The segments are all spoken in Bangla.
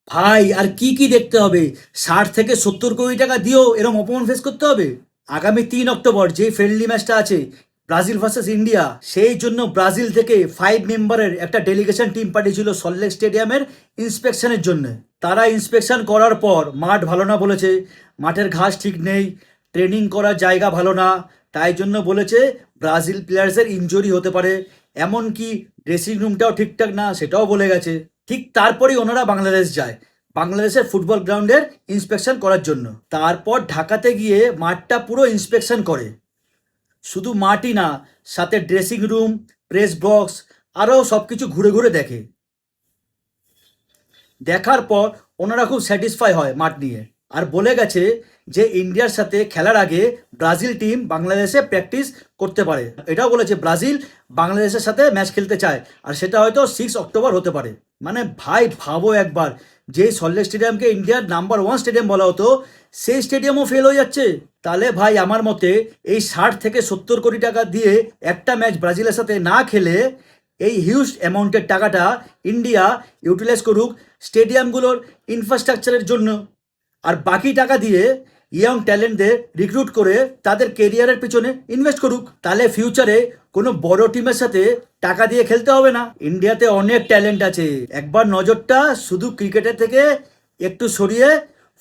ভাই আর কি কি দেখতে হবে? 60 থেকে 70 কোটি টাকা দিয়েও এরকম অপমান ফেস করতে হবে? আগামী 3 অক্টোবর যে ফ্রেন্ডলি ম্যাচটা আছে, ব্রাজিল ভার্সেস ইন্ডিয়া, সেই জন্য ব্রাজিল থেকে 5 মেম্বারের একটা ডেলিগেশন টিম পাঠিয়েছিল সল্টলেক স্টেডিয়ামের ইন্সপেকশনের জন্য। তারা ইন্সপেকশন করার পর মাঠ ভালো না বলেছে, মাঠের ঘাস ঠিক নেই, ট্রেনিং করার জায়গা ভালো না, তাই জন্য বলেছে ব্রাজিল প্লেয়ার্সের ইনজুরি হতে পারে, এমনকি ড্রেসিং রুমটাও ঠিকঠাক না সেটাও বলে গেছে। ঠিক তারপরেই ওনারা বাংলাদেশ যায় বাংলাদেশের ফুটবল গ্রাউন্ডের ইন্সপেকশন করার জন্য। তারপর ঢাকাতে গিয়ে মাঠটা পুরো ইন্সপেকশন করে। শুধু মাঠই না, সাথে ড্রেসিং রুম, প্রেস বক্স, আরও সব কিছু ঘুরে ঘুরে দেখে। দেখার পর ওনারা খুব স্যাটিসফাই হয় মাঠ নিয়ে, আর বলে গেছে যে ইন্ডিয়ার সাথে খেলার আগে ব্রাজিল টিম বাংলাদেশে প্র্যাকটিস করতে পারে। এটাও বলেছে ব্রাজিল বাংলাদেশের সাথে ম্যাচ খেলতে চায়, আর সেটা হয়তো 6 অক্টোবর হতে পারে। মানে ভাই ভাবো একবার, যে সল্টলেক স্টেডিয়ামকে ইন্ডিয়ার নাম্বার 1 স্টেডিয়াম বলা হতো, সেই স্টেডিয়ামও ফেল হয়ে যাচ্ছে। তাহলে ভাই আমার মতে এই 60 থেকে 70 কোটি টাকা দিয়ে একটা ম্যাচ ব্রাজিলের সাথে না খেলে এই হিউজ অ্যামাউন্টের টাকাটা ইন্ডিয়া ইউটিলাইজ করুক স্টেডিয়ামগুলোর ইনফ্রাস্ট্রাকচারের জন্য, আর বাকি টাকা দিয়ে ইয়ং ট্যালেন্টদের রিক্রুট করে তাদের কেরিয়ারের পিছনে ইনভেস্ট করুক। তাহলে ফিউচারে কোনো বড় টিমের সাথে টাকা দিয়ে খেলতে হবে না। ইন্ডিয়াতে অনেক ট্যালেন্ট আছে, একবার নজরটা শুধু ক্রিকেটের থেকে একটু সরিয়ে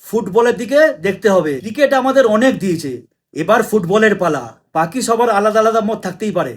ফুটবলের দিকে দেখতে হবে। ক্রিকেট আমাদের অনেক দিয়েছে, এবার ফুটবলের পালা। বাকি সবার আলাদা আলাদা মত থাকতেই পারে।